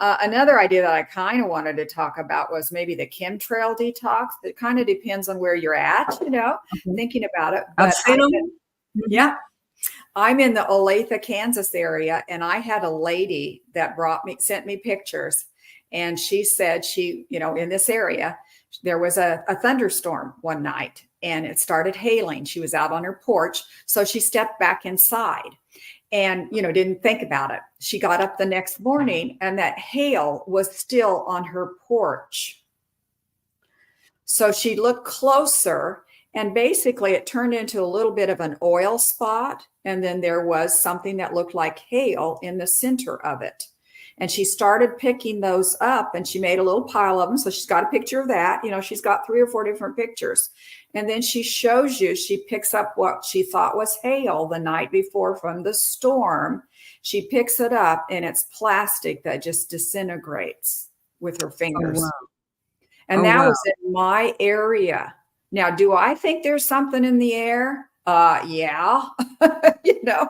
Another idea that I kind of wanted to talk about was maybe the chemtrail detox. It kind of depends on where you're at, Okay. thinking about it. I've But seen them. yeah, I'm in the Olathe, Kansas area, and I had a lady that sent me pictures, and she said in this area, there was a thunderstorm one night, and it started hailing. She was out on her porch, so she stepped back inside and didn't think about it. She got up the next morning, and that hail was still on her porch. So she looked closer, And basically, it turned into a little bit of an oil spot. And then there was something that looked like hail in the center of it. And she started picking those up and she made a little pile of them. So she's got a picture of that. You know, she's got 3 or 4 different pictures. And then she shows you, she picks up what she thought was hail the night before from the storm. She picks it up and it's plastic that just disintegrates with her Oh, fingers. wow. And Oh, that wow. was in my area. Now, do I think there's something in the air? Yeah, you know,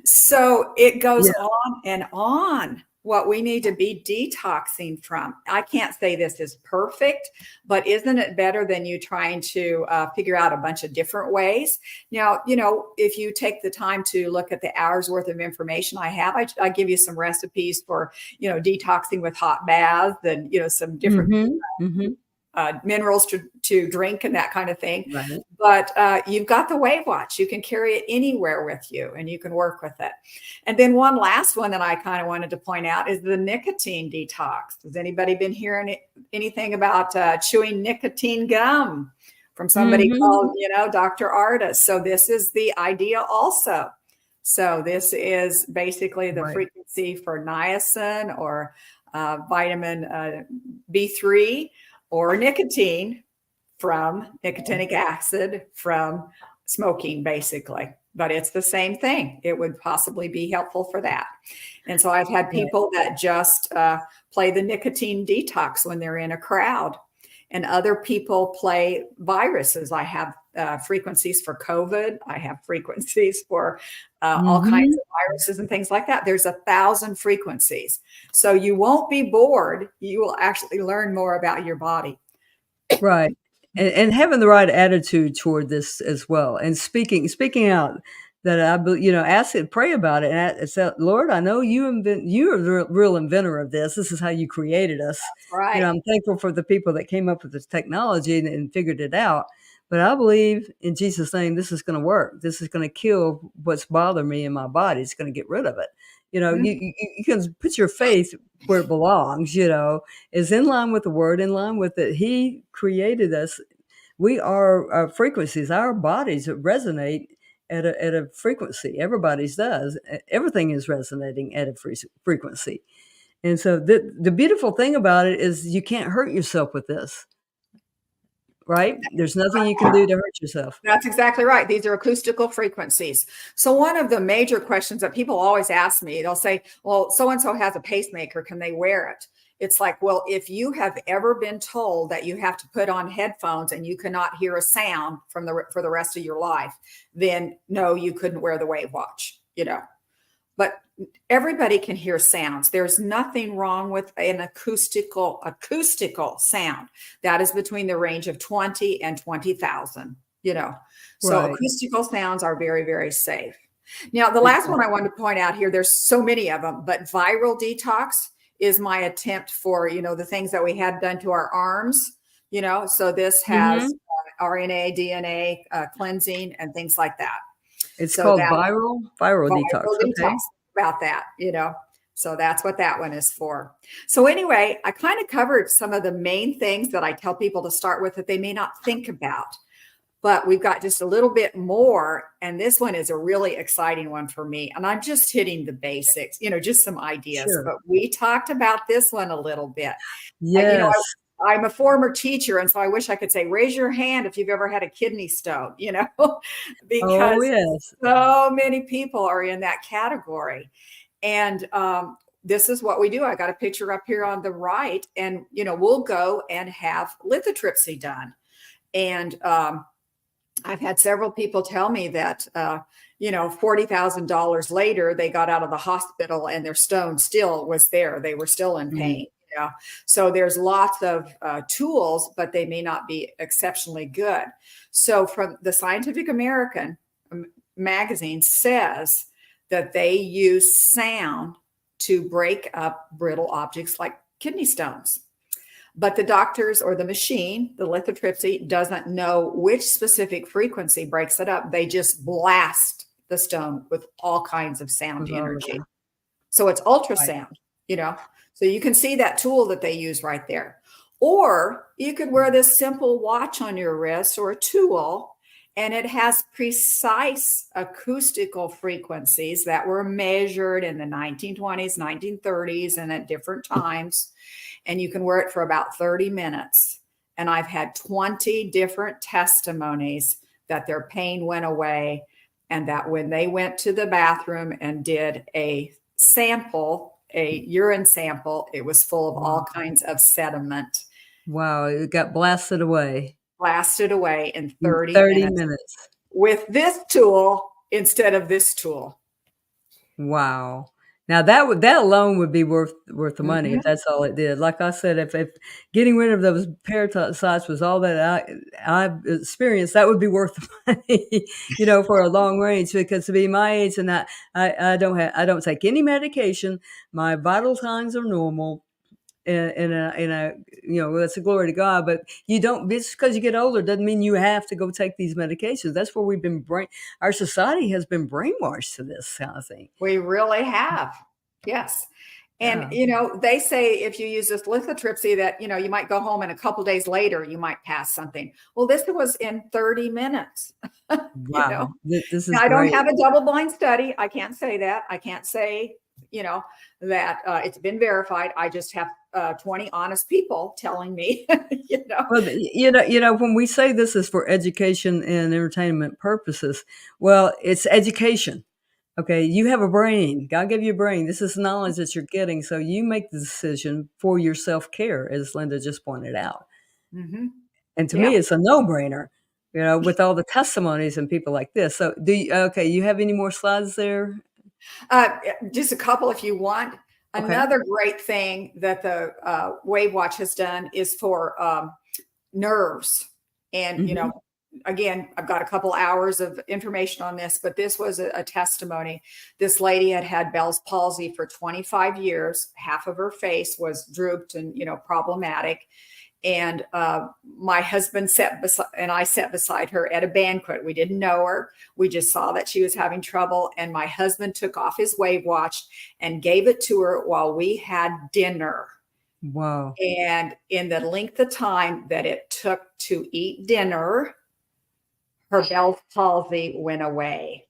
so it goes Yeah. on and on what we need to be detoxing from. I can't say this is perfect, but isn't it better than you trying to figure out a bunch of different ways? Now, you know, if you take the time to look at the hours worth of information I have, I give you some recipes for, you know, detoxing with hot baths and, you know, some different Mhm. Mhm. minerals to drink and that kind of thing. Right. But you've got the WavWatch. You can carry it anywhere with you and you can work with it. And then one last one that I kind of wanted to point out is the nicotine detox. Has anybody been hearing anything about chewing nicotine gum from somebody called, Mhm. you know, Dr. Artis? So this is the idea also. So this is basically the Right. frequency for niacin or vitamin B3 or nicotine from nicotinic acid from smoking, basically. But it's the same thing. It would possibly be helpful for that. And so I've had Right. people that just play the nicotine detox when they're in a crowd. And other people play viruses. I have frequencies for COVID. I have frequencies for all kinds Mhm. of viruses and things like that. There's 1,000 frequencies. So you won't be bored. You will actually learn more about your body. Right. And having the right attitude toward this as well, and speaking out that you know, ask it, pray about it, and say, Lord, I know you are the real inventor of this. This is how you created us. You know, Right. I'm thankful for the people that came up with this technology and figured it out. But I believe in Jesus' name, this is going to work. This is going to kill what's bothering me in my body. It's going to get rid of it. You know, Mhm. you can put your faith where it belongs. You know, is in line with the word, in line with it. He created us. We are frequencies. Our bodies resonate at a frequency. Everybody's does. Everything is resonating at a frequency. And so the beautiful thing about it is you can't hurt yourself with this, right? There's nothing you can do to hurt yourself. That's exactly right. These are acoustical frequencies. So one of the major questions that people always ask me, they'll say, well, so-and-so has a pacemaker. Can they wear it? It's like, well, if you have ever been told that you have to put on headphones and you cannot hear a sound for the rest of your life, then no, you couldn't wear the WaveWatch, you know. But everybody can hear sounds. There's nothing wrong with an acoustical sound. That is between the range of 20 and 20,000, you know. So Right. acoustical sounds are very, very safe. Now, the last one I Exactly. wanted to point out here, there's so many of them, but viral detox is my attempt for, you know, the things that we had done to our arms, you know. So this has Mhm. RNA, DNA cleansing and things like that. It's So called that viral detox. viral detox Okay. about that, you know. So that's what that one is for. So anyway, I kind of covered some of the main things that I tell people to start with that they may not think about. But we've got just a little bit more. And this one is a really exciting one for me. And I'm just hitting the basics, you know, just some ideas. Sure. But we talked about this one a little bit. You know, Yes. I'm a former teacher. And so I wish I could say, raise your hand if you've ever had a kidney stone, you know, Oh, because yes. so many people are in that category. And this is what we do. I got a picture up here on the right. And, you know, we'll go and have lithotripsy done. And I've had several people tell me that, you know, $40,000 later, they got out of the hospital and their stone still was there. They were still in Mhm. pain. Yeah. So there's lots of tools, but they may not be exceptionally good. So from the Scientific American magazine says that they use sound to break up brittle objects like kidney stones. But the doctors or the machine, the lithotripsy, doesn't know which specific frequency breaks it up. They just blast the stone with all kinds of sound With all of energy. the So it's right. ultrasound, you know. So you can see that tool that they use right there. Or you could wear this simple watch on your wrist or a tool and it has precise acoustical frequencies that were measured in the 1920s, 1930s, and at different times. And you can wear it for about 30 minutes. And I've had 20 different testimonies that their pain went away, and that when they went to the bathroom and did a sample, a urine sample, it was full of all kinds of sediment. Wow, it got blasted away Blasted away in in 30 30 minutes minutes. with this tool instead of this tool. Wow. Now that alone would be worth the money if Mhm. that's all it did. Like I said, if getting rid of those parasites was all that I've experienced, that would be worth the money, for a long range. Because to be my age and I don't take any medication. My vital signs are normal. In a that's a glory to God. But you don't, just because you get older doesn't mean you have to go take these medications. That's where our society has been brainwashed to this kind of thing. We really have. Yes. And, Yeah. they say if you use this lithotripsy that, you might go home and a couple days later, you might pass something. Well, this was in 30 minutes. you know, Wow. This Now, is I don't great. have a double blind study. I can't say that. I can't say, that it's been verified. I just have 20 honest people telling me, Well, when we say this is for education and entertainment purposes, well, it's education. Okay, you have a brain. God gave you a brain. This is knowledge that you're getting, so you make the decision for your self-care, as Linda just pointed out. Mhm. And to me, Yeah. it's a no-brainer, with all the testimonies and people like this. So, you have any more slides there? Just a couple if you want. Okay. Another great thing that the WavWatch has done is for nerves. And, Mhm. again, I've got a couple hours of information on this, but this was a testimony. This lady had Bell's palsy for 25 years. Half of her face was drooped and, problematic. And my husband and I sat beside her at a banquet. We didn't know her. We just saw that she was having trouble. And my husband took off his WavWatch and gave it to her while we had dinner. Wow. And in the length of time that it took to eat dinner, her Bell's palsy went away.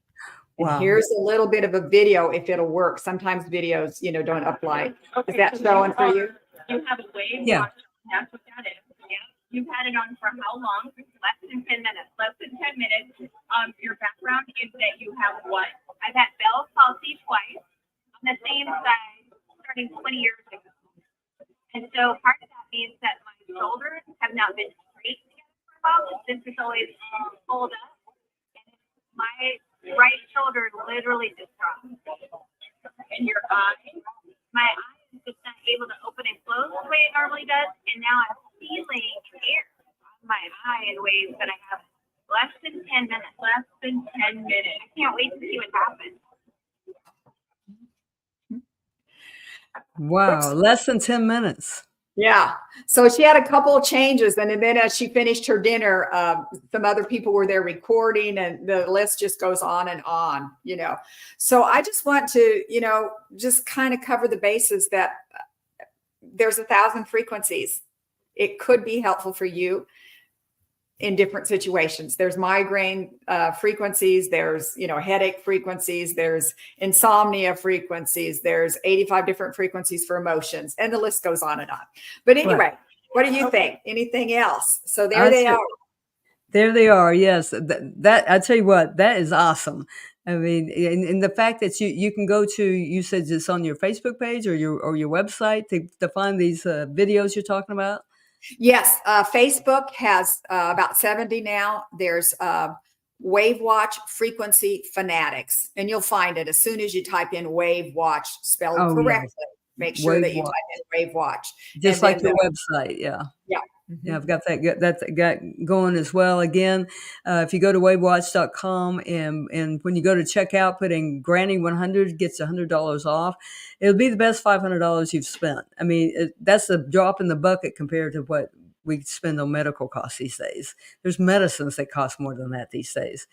And Wow. here's a little bit of a video if it'll work. Sometimes videos, don't apply. Is that showing for you? You have a wave Yeah. watch. That's what that is. Yeah. You've had it on for how long? Less than 10 minutes. Less than 10 minutes. Your background is that you have what? I've had Bell's palsy twice on the same side starting 20 years ago. And so part of that means that my shoulders have not been straight together for a while. This is always pulled up. And my right shoulder literally just dropped. And your eye, my eye is just not able to open and close the way it normally does. And now I'm feeling air on my eye in ways that I haven't. Less than 10 minutes. Less than 10 minutes. I can't wait to see what happens. Wow. Less than 10 minutes. Yeah. So she had a couple of changes. And then as she finished her dinner, some other people were there recording, and the list just goes on and on, So I just want to, just kind of cover the bases that there's 1,000 frequencies. It could be helpful for you in different situations. There's migraine frequencies, there's, headache frequencies, there's insomnia frequencies, there's 85 different frequencies for emotions, and the list goes on and on. But anyway, Right. what do you think? Anything else? So there I they see. are. There they are. Yes, that I tell you what, that is awesome. I mean, and the fact that you can go to, you said it's on your Facebook page or your website to find these videos you're talking about. Yes, Facebook has about 70 now. There's WaveWatch Frequency Fanatics, and you'll find it as soon as you type in WaveWatch spelled Oh yeah, correctly. Make sure Wave that you Watch, type in WaveWatch, just and then like your website. Yeah. yeah. Yeah, Mhm. I've got that got going as well. Again, if you go to wavewatch.com and when you go to checkout, put in Granny 100 gets $100 off. It'll be the best $500 you've spent. I mean, that's a drop in the bucket compared to what we spend on medical costs these days. There's medicines that cost more than that these days.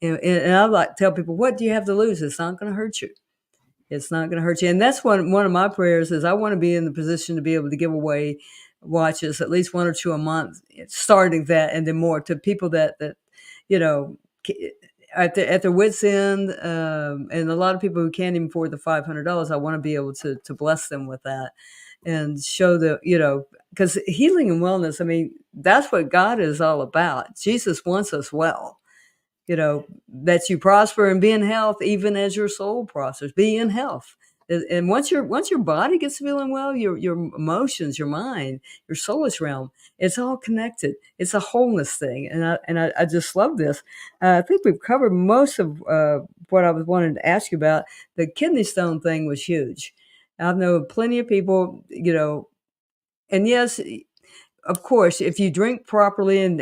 And I like to tell people, what do you have to lose? It's not going to hurt you. It's not going to hurt you. And that's one of my prayers is I want to be in the position to be able to give away watches, at least one or two a month, starting that, and then more to people that at their wits' end, and a lot of people who can't even afford the $500, I want to be able to bless them with that and show the, because healing and wellness, I mean, that's what God is all about. Jesus wants us well, that you prosper and be in health, even as your soul prospers. Be in health. And once your body gets feeling well, your emotions, your mind, your soulish realm, it's all connected. It's a wholeness thing, and I just love this. I think we've covered most of what I was wanting to ask you about. The kidney stone thing was huge. I know plenty of people, and yes, of course, if you drink properly, and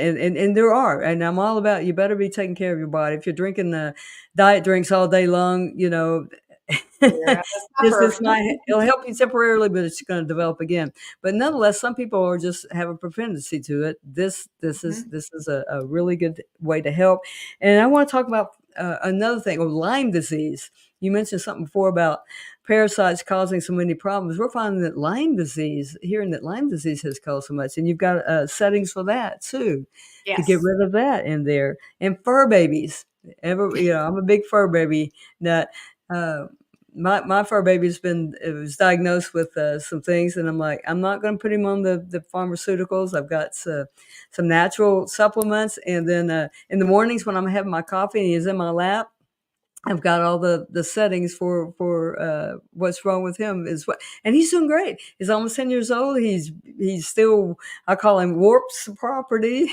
there are, and I'm all about, you better be taking care of your body. If you're drinking the diet drinks all day long, this might, it'll help you temporarily, but it's going to develop again. But nonetheless, some people are just have a propensity to it. This is a really good way to help. And I want to talk about another thing, Lyme disease. You mentioned something before about parasites causing so many problems. We're finding that Lyme disease has caused so much, and you've got settings for that too, to get rid of that in there. And fur babies, I'm a big fur baby nut. My fur baby's was diagnosed with some things, and I'm like, I'm not going to put him on the pharmaceuticals. I've got some natural supplements, and then in the mornings when I'm having my coffee and he's in my lap, I've got all the settings for what's wrong with him and he's doing great. He's almost 10 years old. He's still, I call him warps property,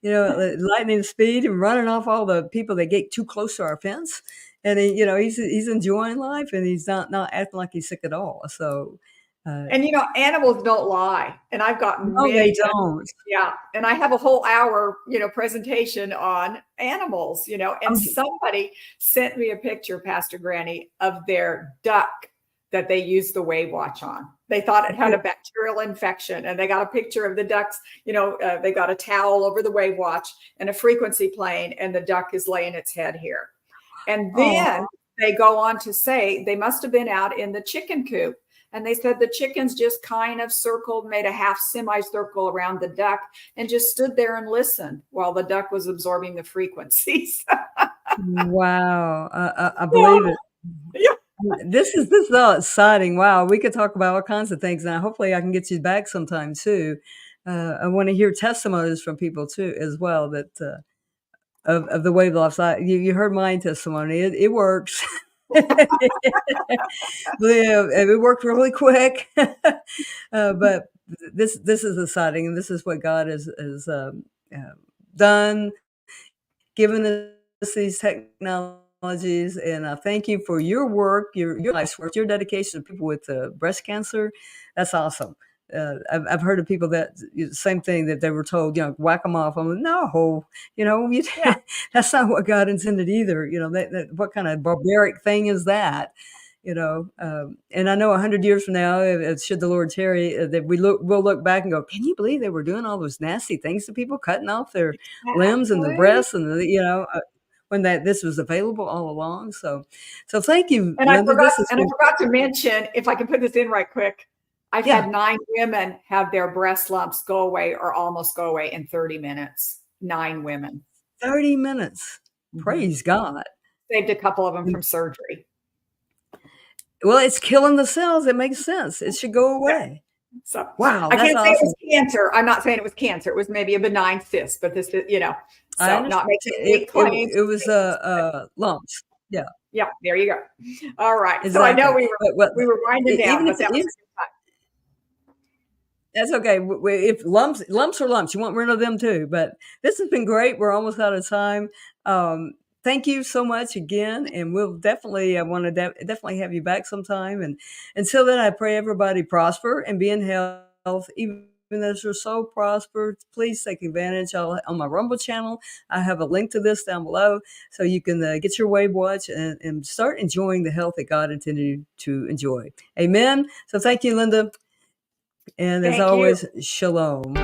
lightning speed and running off all the people that get too close to our fence. And he's enjoying life, and he's not acting like he's sick at all. So, and animals don't lie, and I've got they don't. Yeah, and I have a whole hour, presentation on animals, and somebody sent me a picture, Pastor Granny, of their duck that they used the WavWatch on. They thought it had a bacterial infection, and they got a picture of the ducks. They got a towel over the WavWatch and a frequency plane, and the duck is laying its head here. And then they go on to say they must have been out in the chicken coop. And they said the chickens just kind of made a half semicircle around the duck and just stood there and listened while the duck was absorbing the frequencies. Wow. I believe it. Yeah. This is all exciting. Wow. We could talk about all kinds of things. And hopefully I can get you back sometime too. I want to hear testimonies from people too, as well, that of the wave life. You heard my testimony. It works. It worked really quick. But this is exciting, and this is what God has done, given us these technologies. And I thank you for your work, your life's work, your dedication to people with breast cancer. That's awesome. I've heard of people that same thing, that they were told, whack them off. I'm like, no, that's not what God intended either. What kind of barbaric thing is that? And I know 100 years from now, should the Lord tarry, that we'll look back and go, can you believe they were doing all those nasty things to people, cutting off their limbs and the breasts, and when this was available all along. So thank you, and Linda. I forgot to mention, if I can put this in right quick, I've had 9 women have their breast lumps go away or almost go away in 30 minutes. 9 women. 30 minutes. Praise God. Saved a couple of them from surgery. Well, it's killing the cells. It makes sense. It should go away. So, wow. I can't say it was cancer. I'm not saying it was cancer. It was maybe a benign cyst, but this is, so not making any claims. It was lumps. Yeah. Yeah. There you go. All right. Exactly. So I know we were winding down, but that was that's okay. If lumps are lumps, you want rid of them too. But this has been great. We're almost out of time. Thank you so much again, and we'll definitely, I want to definitely have you back sometime. And until then, I pray everybody prosper and be in health, even as your soul prospers. Please take advantage. On my Rumble channel, I have a link to this down below, so you can get your WavWatch and start enjoying the health that God intended you to enjoy. Amen. So thank you, Linda. And as always, shalom.